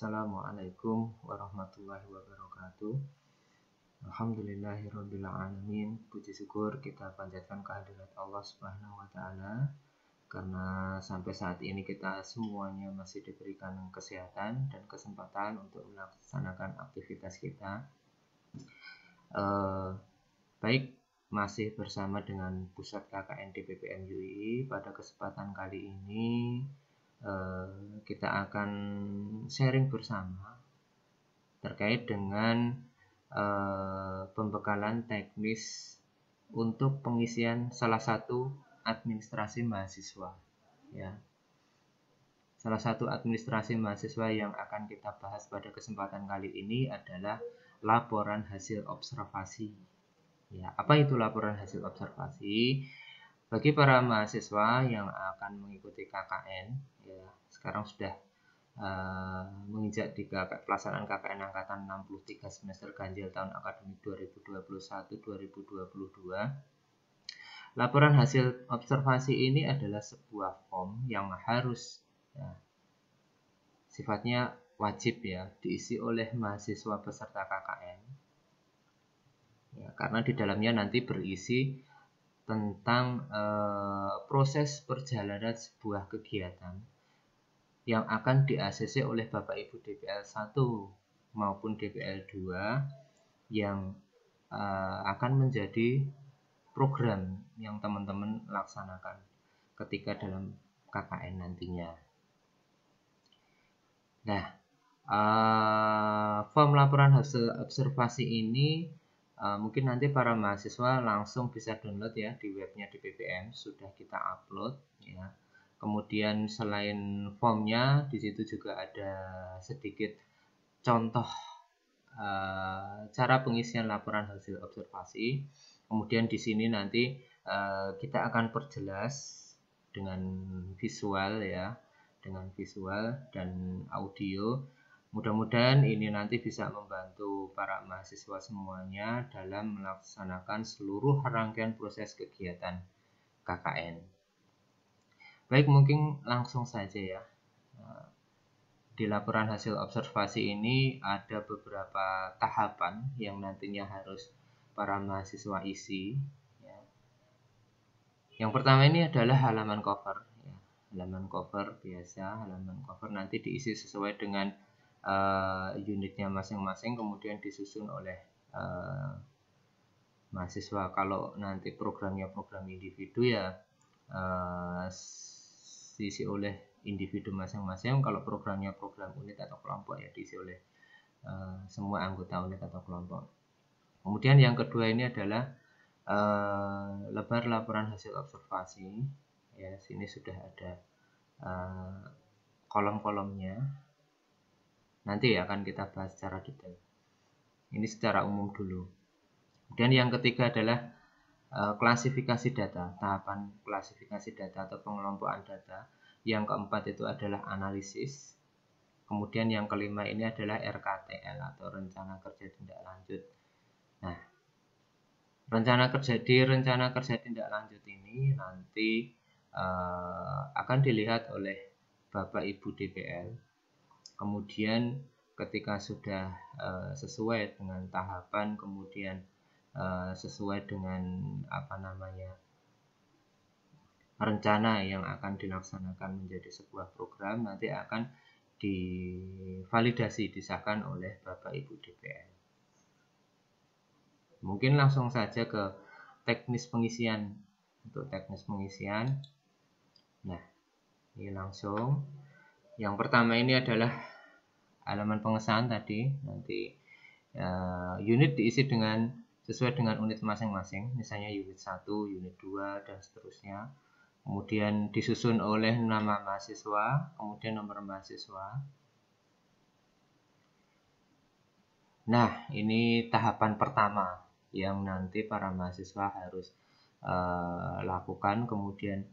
Assalamualaikum warahmatullahi wabarakatuh. Alhamdulillahirabbil alamin. Puji syukur kita panjatkan kehadirat Allah Subhanahu wa taala karena sampai saat ini kita semuanya masih diberikan kesehatan dan kesempatan untuk melaksanakan aktivitas kita. Baik, masih bersama dengan Pusat KKN DPPM UI. Pada kesempatan kali ini kita akan sharing bersama terkait dengan pembekalan teknis untuk pengisian salah satu administrasi mahasiswa, ya. Salah satu administrasi mahasiswa yang akan kita bahas pada kesempatan kali ini adalah laporan hasil observasi. Ya, apa itu laporan hasil observasi? Bagi para mahasiswa yang akan mengikuti KKN, ya, sekarang sudah menginjak di pelaksanaan KKN angkatan 63 semester ganjil tahun akademik 2021-2022. Laporan hasil observasi ini adalah sebuah form yang harus, ya, sifatnya wajib, ya, diisi oleh mahasiswa peserta KKN, ya, karena di dalamnya nanti berisi tentang proses perjalanan sebuah kegiatan yang akan di-ACC oleh Bapak Ibu DPL 1 maupun DPL 2 yang akan menjadi program yang teman-teman laksanakan ketika dalam KKN nantinya. Nah, form laporan hasil observasi ini mungkin nanti para mahasiswa langsung bisa download, ya, di webnya DPPM, sudah kita upload, ya. Kemudian selain formnya, di situ juga ada sedikit contoh cara pengisian laporan hasil observasi. Kemudian di sini nanti kita akan perjelas dengan visual, ya, dengan visual dan audio. Mudah-mudahan ini nanti bisa membantu para mahasiswa semuanya dalam melaksanakan seluruh rangkaian proses kegiatan KKN. Baik, mungkin langsung saja, ya. Di laporan hasil observasi ini ada beberapa tahapan yang nantinya harus para mahasiswa isi, ya. Yang pertama ini adalah halaman cover, ya. Halaman cover biasa, halaman cover nanti diisi sesuai dengan unitnya masing-masing, kemudian disusun oleh mahasiswa. Kalau nanti programnya program individu, ya, diisi oleh individu masing-masing. Kalau programnya program unit atau kelompok, ya, diisi oleh semua anggota unit atau kelompok. Kemudian yang kedua ini adalah lebar laporan hasil observasi, ya. Sini sudah ada kolom-kolomnya. Nanti akan kita bahas secara detail. Ini secara umum dulu. Kemudian yang ketiga adalah klasifikasi data, tahapan klasifikasi data atau pengelompokan data. Yang keempat itu adalah analisis. Kemudian yang kelima ini adalah RKTL atau rencana kerja tindak lanjut. Nah, rencana kerja tindak lanjut ini nanti akan dilihat oleh Bapak Ibu DPL. Kemudian ketika sudah sesuai dengan tahapan, kemudian sesuai dengan rencana yang akan dilaksanakan menjadi sebuah program, nanti akan divalidasi, disahkan oleh Bapak Ibu DPL. Mungkin langsung saja ke teknis pengisian. Untuk teknis pengisian, nah, ini langsung. Yang pertama ini adalah halaman pengesahan tadi. Nanti unit diisi sesuai dengan unit masing-masing, misalnya unit 1, unit 2, dan seterusnya. Kemudian disusun oleh nama mahasiswa, kemudian nomor mahasiswa. Nah, ini tahapan pertama yang nanti para mahasiswa harus lakukan, kemudian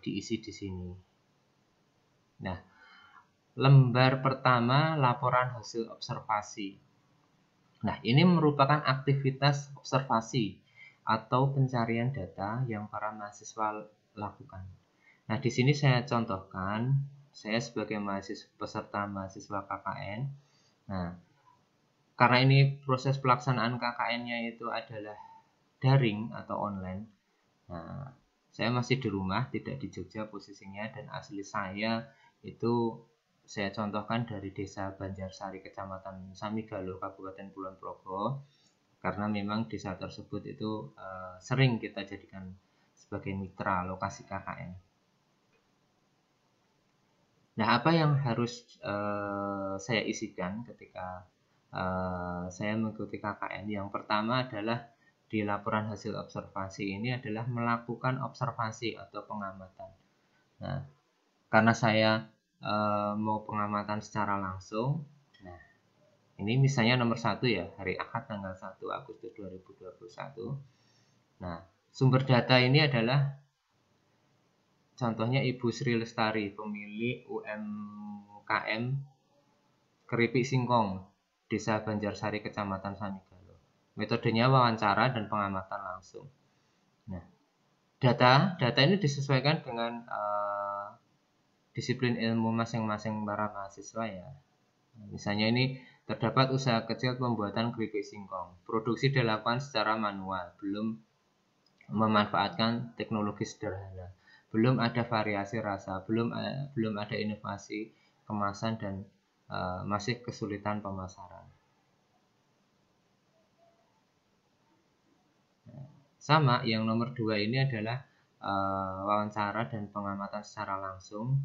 diisi di sini. Nah, lembar pertama laporan hasil observasi. Nah, ini merupakan aktivitas observasi atau pencarian data yang para mahasiswa lakukan. Nah, di sini saya contohkan saya sebagai peserta mahasiswa KKN. Nah, karena ini proses pelaksanaan KKN-nya itu adalah daring atau online. Nah, saya masih di rumah, tidak di Jogja posisinya, dan asli saya itu saya contohkan dari Desa Banjarsari, Kecamatan Samigalo, Kabupaten Kulon Progo, karena memang desa tersebut itu sering kita jadikan sebagai mitra lokasi KKN. Nah, apa yang harus saya isikan ketika saya mengikuti KKN? Yang pertama adalah di laporan hasil observasi ini adalah melakukan observasi atau pengamatan. Nah, karena saya mau pengamatan secara langsung, nah ini misalnya nomor 1 ya, hari Ahad tanggal 1 Agustus 2021. Nah, sumber data ini adalah contohnya Ibu Sri Lestari, pemilik UMKM Keripik Singkong, Desa Banjarsari, Kecamatan Samigalo. Metodenya wawancara dan pengamatan langsung. Nah, data ini disesuaikan dengan disiplin ilmu masing-masing para mahasiswa ya. Misalnya ini terdapat usaha kecil pembuatan keripik singkong. Produksi dilakukan secara manual, belum memanfaatkan teknologi sederhana. Belum ada variasi rasa, belum ada inovasi kemasan, dan masih kesulitan pemasaran. Sama, yang nomor 2 ini adalah wawancara dan pengamatan secara langsung.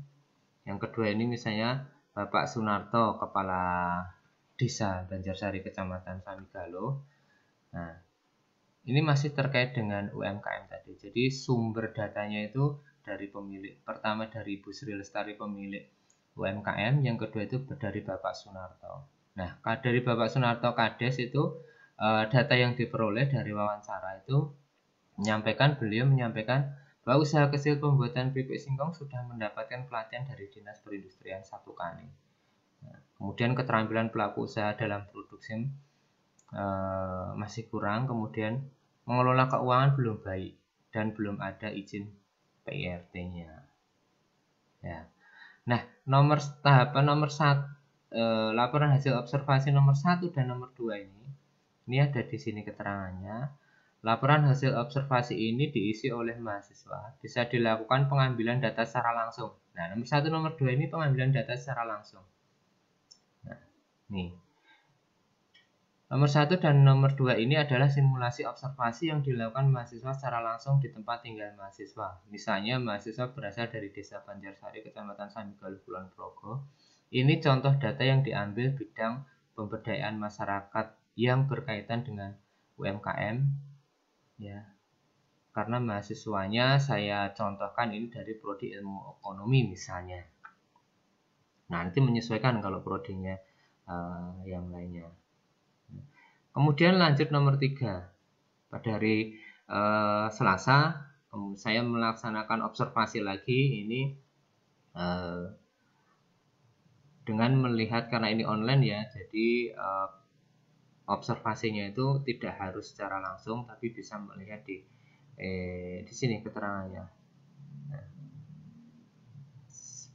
Yang kedua ini misalnya Bapak Sunarto, Kepala Desa Banjarsari, Kecamatan Samigalo. Nah, ini masih terkait dengan UMKM tadi. Jadi sumber datanya itu dari pemilik. Pertama dari Ibu Sri Lestari, pemilik UMKM. Yang kedua itu dari Bapak Sunarto. Nah, dari Bapak Sunarto Kades itu data yang diperoleh dari wawancara itu beliau menyampaikan bahwa usaha kecil pembuatan keripik singkong sudah mendapatkan pelatihan dari Dinas Perindustrian 1 kali. Nah, kemudian keterampilan pelaku usaha dalam produksi masih kurang, kemudian mengelola keuangan belum baik, dan belum ada izin PIRT-nya. Ya. Nah, laporan hasil observasi nomor 1 dan nomor 2 ini ada di sini keterangannya. Laporan hasil observasi ini diisi oleh mahasiswa, bisa dilakukan pengambilan data secara langsung. Nah, nomor 1, nomor 2 ini pengambilan data secara langsung. Nah, nih. Nomor 1 dan nomor 2 ini adalah simulasi observasi yang dilakukan mahasiswa secara langsung di tempat tinggal mahasiswa. Misalnya mahasiswa berasal dari Desa Banjarsari, Kecamatan Samigalo, Kulon Progo. Ini contoh data yang diambil bidang pemberdayaan masyarakat yang berkaitan dengan UMKM. Ya, karena mahasiswanya saya contohkan ini dari prodi ilmu ekonomi misalnya. Nah, nanti menyesuaikan kalau prodinya yang lainnya. Kemudian lanjut nomor 3. Pada hari Selasa saya melaksanakan observasi lagi ini dengan melihat, karena ini online ya, jadi observasinya itu tidak harus secara langsung, tapi bisa melihat di sini keterangannya. Nah,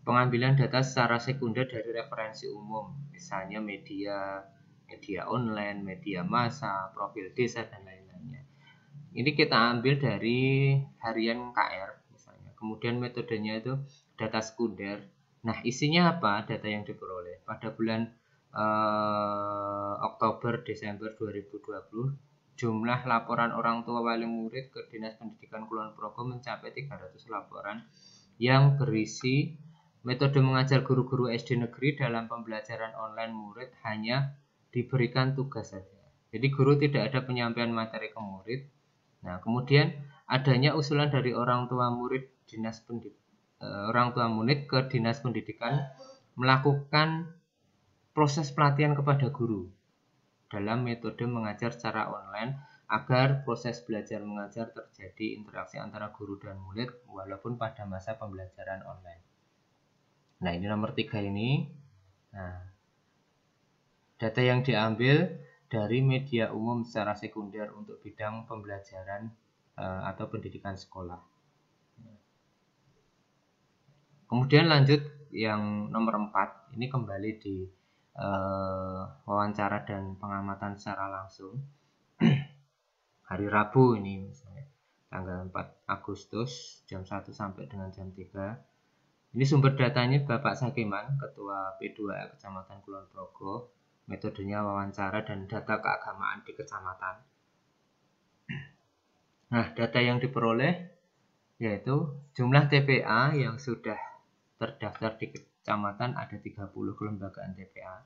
pengambilan data secara sekunder dari referensi umum, misalnya media online, media massa, profil desa, dan lain-lainnya. Ini kita ambil dari harian KR misalnya. Kemudian metodenya itu data sekunder. Nah, isinya apa? Data yang diperoleh pada bulan Oktober-Desember 2020, jumlah laporan orang tua wali murid ke Dinas Pendidikan Kulon Progo mencapai 300 laporan yang berisi metode mengajar guru-guru SD negeri dalam pembelajaran online murid hanya diberikan tugas saja. Jadi guru tidak ada penyampaian materi ke murid. Nah, kemudian adanya usulan dari orang tua murid ke Dinas Pendidikan melakukan proses pelatihan kepada guru dalam metode mengajar secara online agar proses belajar mengajar terjadi interaksi antara guru dan murid walaupun pada masa pembelajaran online. Nah, ini nomor 3 ini. Nah, data yang diambil dari media umum secara sekunder untuk bidang pembelajaran atau pendidikan sekolah. Kemudian lanjut yang nomor 4 ini kembali di wawancara dan pengamatan secara langsung hari Rabu ini misalnya tanggal 4 Agustus jam 1 sampai dengan jam 3. Ini sumber datanya Bapak Sakiman, Ketua P2A Kecamatan Kulon Progo. Metodenya wawancara dan data keagamaan di kecamatan. Nah, data yang diperoleh yaitu jumlah TPA yang sudah terdaftar di kecamatan ada 30 kelembagaan TPA.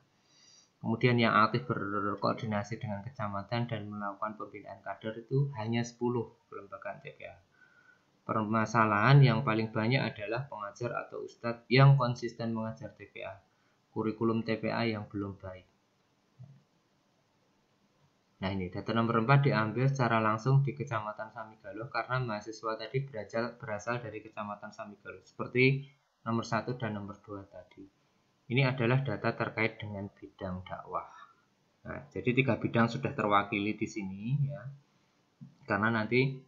Kemudian yang aktif berkoordinasi dengan kecamatan dan melakukan pembinaan kader itu hanya 10 kelembagaan TPA. Permasalahan yang paling banyak adalah pengajar atau ustadz yang konsisten mengajar TPA. Kurikulum TPA yang belum baik. Nah, ini data nomor 4 diambil secara langsung di Kecamatan Samigalo karena mahasiswa tadi berasal dari Kecamatan Samigalo seperti nomor 1 dan nomor 2 tadi. Ini adalah data terkait dengan bidang dakwah. Nah, jadi 3 bidang sudah terwakili di sini ya. Karena nanti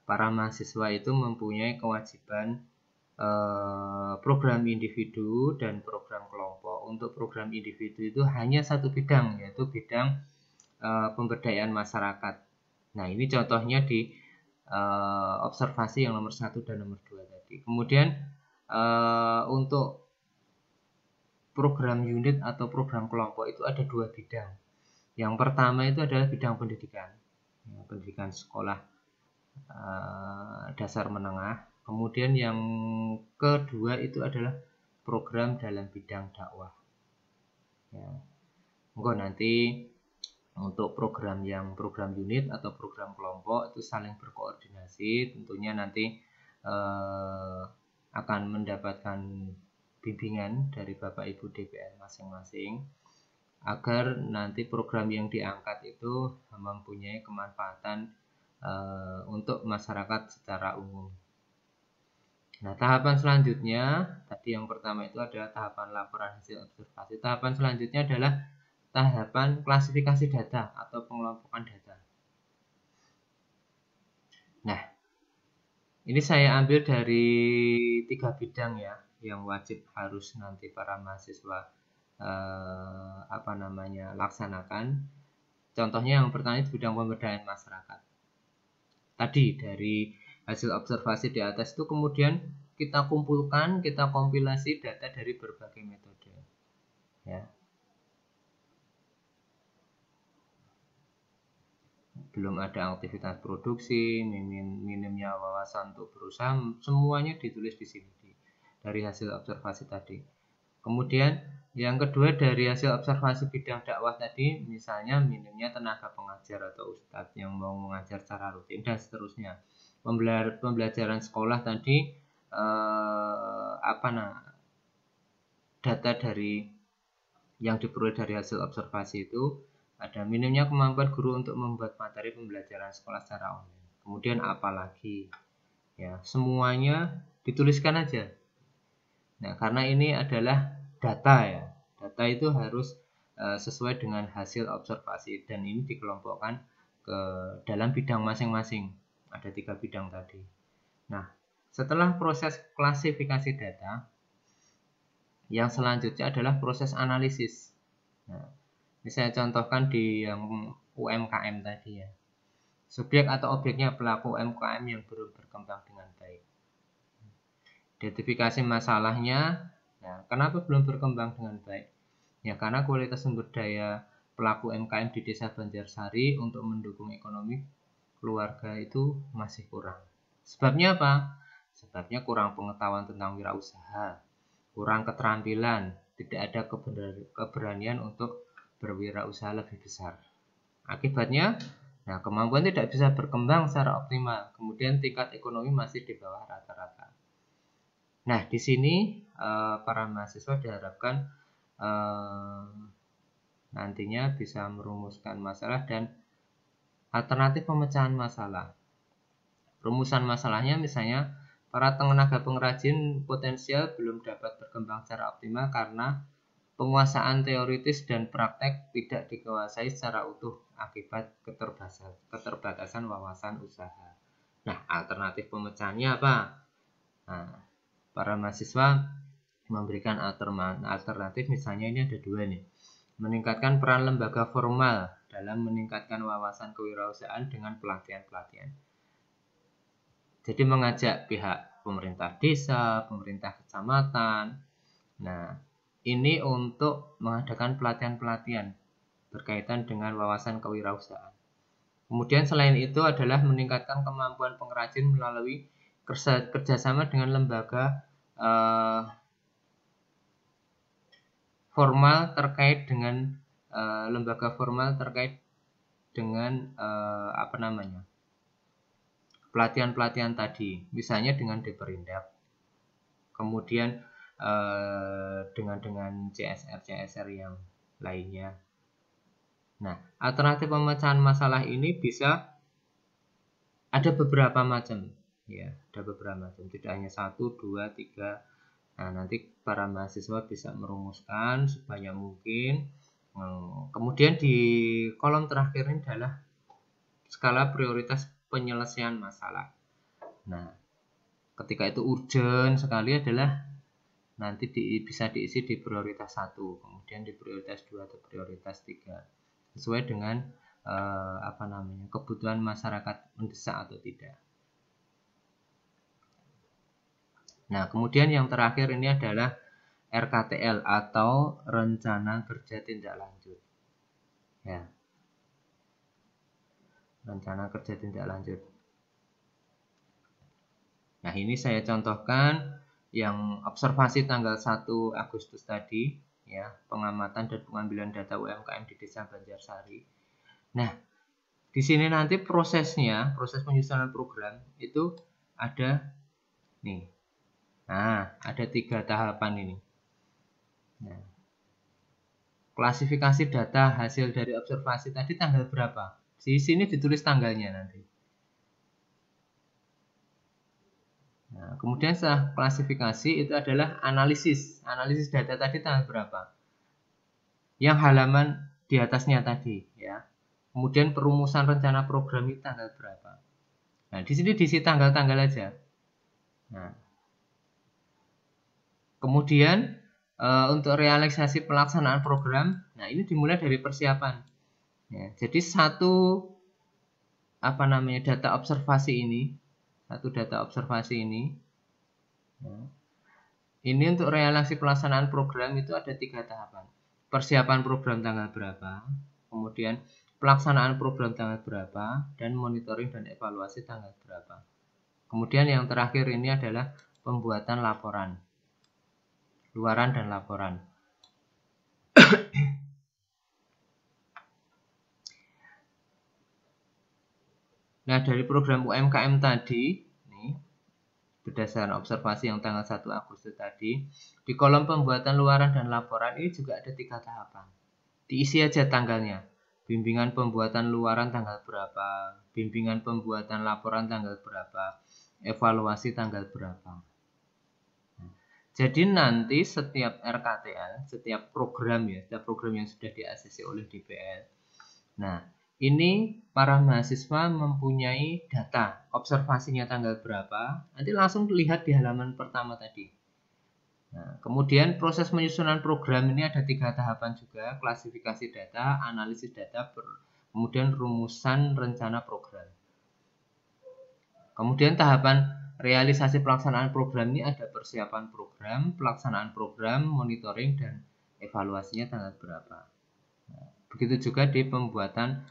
para mahasiswa itu mempunyai kewajiban program individu dan program kelompok. Untuk program individu itu hanya satu bidang, yaitu bidang pemberdayaan masyarakat. Nah, ini contohnya di observasi yang nomor 1 dan nomor 2 tadi. Kemudian untuk program unit atau program kelompok itu ada 2 bidang. Yang pertama itu adalah bidang pendidikan, pendidikan sekolah dasar menengah. Kemudian yang kedua itu adalah program dalam bidang dakwah. Ya. Nanti untuk program unit atau program kelompok itu saling berkoordinasi. Tentunya nanti akan mendapatkan bimbingan dari Bapak Ibu DPR masing-masing agar nanti program yang diangkat itu mempunyai kemanfaatan untuk masyarakat secara umum. Nah, tahapan selanjutnya tadi yang pertama itu adalah tahapan laporan hasil observasi. Tahapan selanjutnya adalah tahapan klasifikasi data atau pengelompokan data. Nah, ini saya ambil dari 3 bidang ya yang wajib harus nanti para mahasiswa laksanakan. Contohnya yang pertama itu bidang pemberdayaan masyarakat. Tadi dari hasil observasi di atas itu kemudian kita kumpulkan, kita kompilasi data dari berbagai metode. Ya. Belum ada aktivitas produksi, minimnya wawasan untuk berusaha, semuanya ditulis di sini dari hasil observasi tadi. Kemudian yang kedua dari hasil observasi bidang dakwah tadi, misalnya minimnya tenaga pengajar atau ustadz yang mau mengajar secara rutin dan seterusnya. Pembelajaran sekolah tadi data dari yang diperoleh dari hasil observasi itu ada minimnya kemampuan guru untuk membuat materi pembelajaran sekolah secara online. Kemudian apalagi ya, semuanya dituliskan aja. Nah, karena ini adalah data ya. Data itu harus sesuai dengan hasil observasi dan ini dikelompokkan ke dalam bidang masing-masing. Ada 3 bidang tadi. Nah, setelah proses klasifikasi data, yang selanjutnya adalah proses analisis. Nah, ini saya contohkan di yang UMKM tadi ya. Subjek atau objeknya pelaku UMKM yang belum berkembang dengan baik. Identifikasi masalahnya, nah, kenapa belum berkembang dengan baik? Ya karena kualitas sumber daya pelaku UMKM di Desa Banjarsari untuk mendukung ekonomi keluarga itu masih kurang. Sebabnya apa? Sebabnya kurang pengetahuan tentang wirausaha, kurang keterampilan, tidak ada keberanian untuk berwirausaha lebih besar. Akibatnya, nah, kemampuan tidak bisa berkembang secara optimal. Kemudian tingkat ekonomi masih di bawah rata-rata. Nah, di sini para mahasiswa diharapkan nantinya bisa merumuskan masalah dan alternatif pemecahan masalah. Rumusan masalahnya misalnya para tenaga pengrajin potensial belum dapat berkembang secara optimal karena penguasaan teoritis dan praktek tidak dikuasai secara utuh akibat keterbatasan wawasan usaha. Nah, alternatif pemecahannya apa? Nah, para mahasiswa memberikan alternatif, misalnya ini ada dua nih. Meningkatkan peran lembaga formal dalam meningkatkan wawasan kewirausahaan dengan pelatihan-pelatihan. Jadi mengajak pihak pemerintah desa, pemerintah kecamatan. Nah, ini untuk mengadakan pelatihan-pelatihan berkaitan dengan wawasan kewirausahaan. Kemudian selain itu adalah meningkatkan kemampuan pengrajin melalui kerjasama dengan lembaga formal terkait dengan pelatihan-pelatihan tadi, misalnya dengan Deperindap, kemudian dengan CSR yang lainnya. Nah, alternatif pemecahan masalah ini bisa ada beberapa macam, ya, ada beberapa macam, tidak hanya 1, 2, 3. Nah, nanti para mahasiswa bisa merumuskan sebanyak mungkin. Kemudian di kolom terakhir ini adalah skala prioritas penyelesaian masalah. Nah, ketika itu urgent sekali adalah nanti bisa diisi di prioritas 1, kemudian di prioritas 2 atau prioritas 3, sesuai dengan kebutuhan masyarakat mendesak atau tidak. Nah, kemudian yang terakhir ini adalah RKTL atau Rencana Kerja Tindak Lanjut. Ya. Rencana Kerja Tindak Lanjut. Nah, ini saya contohkan yang observasi tanggal 1 Agustus tadi, ya, pengamatan dan pengambilan data UMKM di Desa Banjarsari. Nah, di sini nanti proses penyusunan program itu ada nih. Nah, ada 3 tahapan ini. Nah, klasifikasi data hasil dari observasi tadi tanggal berapa? Di sini ditulis tanggalnya nanti. Nah, kemudian setelah klasifikasi itu adalah analisis data tadi tanggal berapa? Yang halaman di atasnya tadi, ya. Kemudian perumusan rencana program itu tanggal berapa? Nah, di sini diisi tanggal-tanggal aja. Nah, kemudian untuk realisasi pelaksanaan program, nah ini dimulai dari persiapan. Ya, jadi satu data observasi ini, ya, ini untuk realisasi pelaksanaan program itu ada 3 tahapan. Persiapan program tanggal berapa, kemudian pelaksanaan program tanggal berapa, dan monitoring dan evaluasi tanggal berapa. Kemudian yang terakhir ini adalah pembuatan laporan, luaran dan laporan. Nah, dari program UMKM tadi, nih, berdasarkan observasi yang tanggal 1 Agustus tadi, di kolom pembuatan luaran dan laporan ini juga ada 3 tahapan. Diisi aja tanggalnya. Bimbingan pembuatan luaran tanggal berapa, bimbingan pembuatan laporan tanggal berapa, evaluasi tanggal berapa. Jadi nanti setiap RKTL, setiap program yang sudah di-ACC oleh DPL. Nah, ini para mahasiswa mempunyai data observasinya tanggal berapa, nanti langsung lihat di halaman pertama tadi. Nah, kemudian proses penyusunan program ini ada 3 tahapan juga, klasifikasi data, analisis data, kemudian rumusan rencana program. Kemudian tahapan realisasi pelaksanaan program ini ada persiapan program, pelaksanaan program, monitoring, dan evaluasinya tanggal berapa. Nah, begitu juga di pembuatan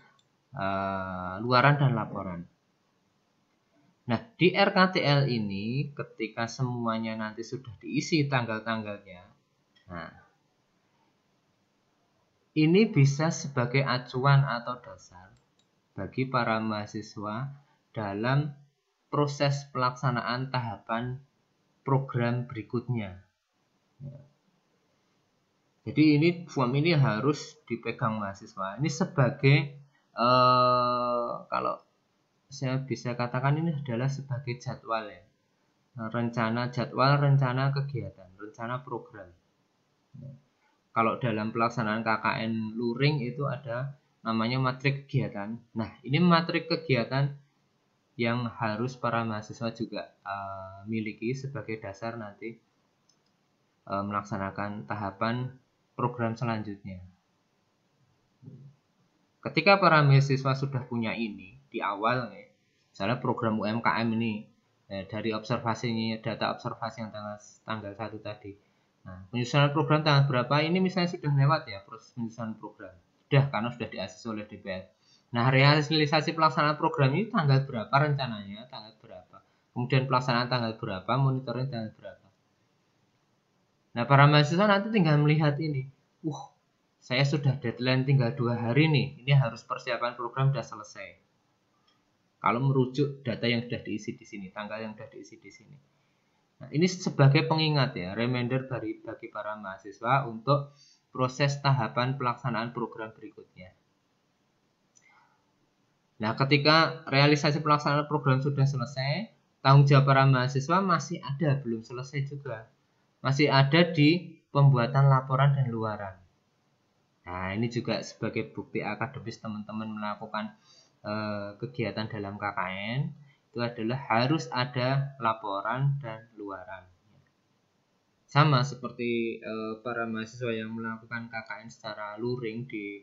luaran dan laporan. Nah, di RKTL ini ketika semuanya nanti sudah diisi tanggal-tanggalnya, nah, ini bisa sebagai acuan atau dasar bagi para mahasiswa dalam proses pelaksanaan tahapan program berikutnya. Jadi ini form ini harus dipegang mahasiswa. Ini sebagai kalau saya bisa katakan ini adalah sebagai jadwal, ya. Rencana kegiatan, rencana program. Kalau dalam pelaksanaan KKN luring itu ada namanya matrik kegiatan. Nah, ini matrik kegiatan yang harus para mahasiswa juga miliki sebagai dasar nanti melaksanakan tahapan program selanjutnya. Ketika para mahasiswa sudah punya ini di awal, misalnya program UMKM ini, dari observasinya, data observasi yang tanggal 1 tadi. Nah, penyusunan program tanggal berapa ini misalnya sudah lewat ya proses penyusunan program. Sudah, karena sudah di-ACC oleh DPR. Nah, realisasi pelaksanaan program ini tanggal berapa rencananya, tanggal berapa. Kemudian pelaksanaan tanggal berapa, monitoring tanggal berapa. Nah, para mahasiswa nanti tinggal melihat ini. Saya sudah deadline tinggal 2 hari nih. Ini harus persiapan program sudah selesai. Kalau merujuk data yang sudah diisi di sini, tanggal yang sudah diisi di sini. Nah, ini sebagai pengingat ya, reminder bagi para mahasiswa untuk proses tahapan pelaksanaan program berikutnya. Nah, ketika realisasi pelaksanaan program sudah selesai, tanggung jawab para mahasiswa masih ada, belum selesai juga. Masih ada di pembuatan laporan dan luaran. Nah, ini juga sebagai bukti akademis teman-teman melakukan kegiatan dalam KKN, itu adalah harus ada laporan dan luaran. Sama seperti para mahasiswa yang melakukan KKN secara luring di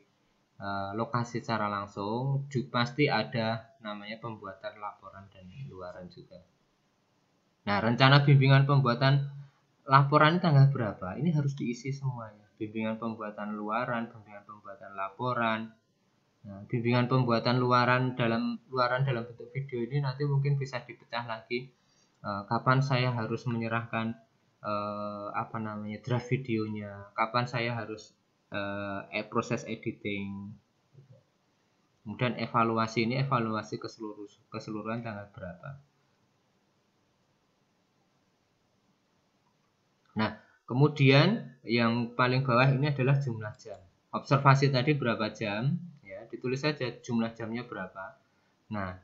lokasi secara langsung, pasti ada namanya pembuatan laporan dan luaran juga. Nah, rencana bimbingan pembuatan laporan tanggal berapa? Ini harus diisi semuanya. Bimbingan pembuatan luaran, bimbingan pembuatan laporan. Nah, bimbingan pembuatan luaran dalam bentuk video ini nanti mungkin bisa dipecah lagi. Kapan saya harus menyerahkan draft videonya, kapan saya harus proses editing. Kemudian evaluasi keseluruhan tanggal berapa. Nah, kemudian yang paling bawah ini adalah jumlah jam. Observasi tadi berapa jam, ya, ditulis saja jumlah jamnya berapa. Nah,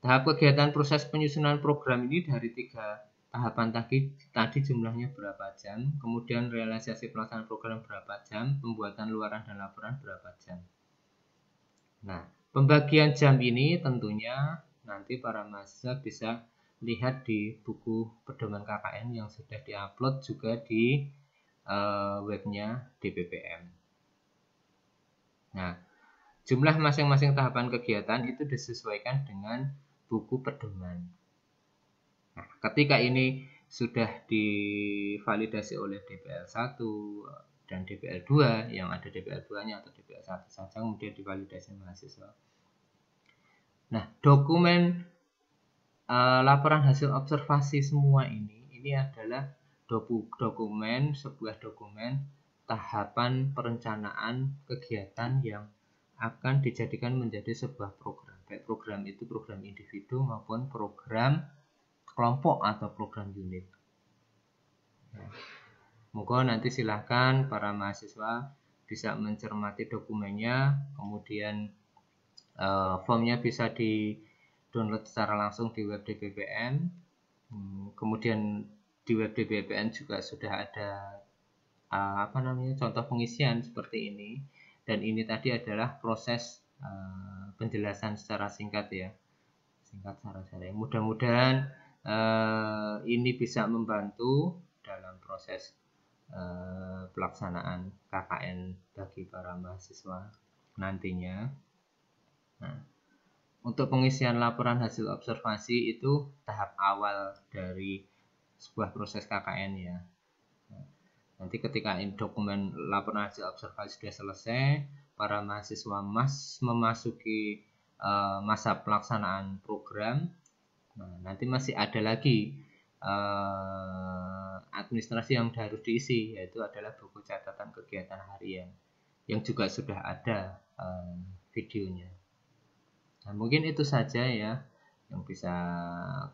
tahap kegiatan proses penyusunan program ini dari 3 tahapan tadi jumlahnya berapa jam, kemudian realisasi pelaksanaan program berapa jam, pembuatan luaran dan laporan berapa jam. Nah, pembagian jam ini tentunya nanti para mahasiswa bisa lihat di buku pedoman KKN yang sudah diupload juga di webnya DPPM. Nah, jumlah masing-masing tahapan kegiatan itu disesuaikan dengan buku pedoman. Nah, ketika ini sudah divalidasi oleh DPL 1 dan DPL 2, yang ada DPL 2-nya atau DPL 1 saja, kemudian divalidasi mahasiswa. Nah, dokumen laporan hasil observasi semua ini adalah sebuah dokumen tahapan perencanaan kegiatan yang akan dijadikan menjadi sebuah program. Baik program itu program individu maupun program kelompok atau program unit. Nah, moga nanti silahkan para mahasiswa bisa mencermati dokumennya, kemudian formnya bisa di-download secara langsung di web DPPM. Kemudian di web DPPM juga sudah ada contoh pengisian seperti ini, dan ini tadi adalah proses penjelasan secara singkat ya, mudah-mudahan ini bisa membantu dalam proses pelaksanaan KKN bagi para mahasiswa nantinya. Nah, untuk pengisian laporan hasil observasi itu tahap awal dari sebuah proses KKN ya. Nanti ketika dokumen laporan hasil observasi sudah selesai, para mahasiswa memasuki masa pelaksanaan program. Nah, nanti masih ada lagi administrasi yang harus diisi, yaitu adalah buku catatan kegiatan harian yang juga sudah ada videonya. Nah, mungkin itu saja ya yang bisa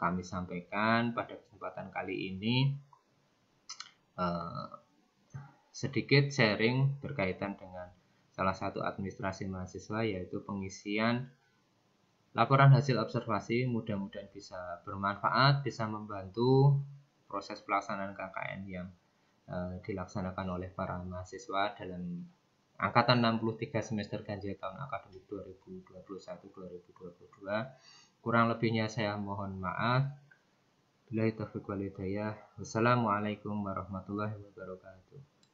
kami sampaikan pada kesempatan kali ini. Sedikit sharing berkaitan dengan salah satu administrasi mahasiswa, yaitu pengisian laporan hasil observasi. Mudah-mudahan bisa bermanfaat, bisa membantu proses pelaksanaan KKN yang dilaksanakan oleh para mahasiswa dalam angkatan 63 semester ganjil tahun akademik 2021-2022. Kurang lebihnya saya mohon maaf. Billahi taufiq wal hidayah. Wassalamualaikum warahmatullahi wabarakatuh.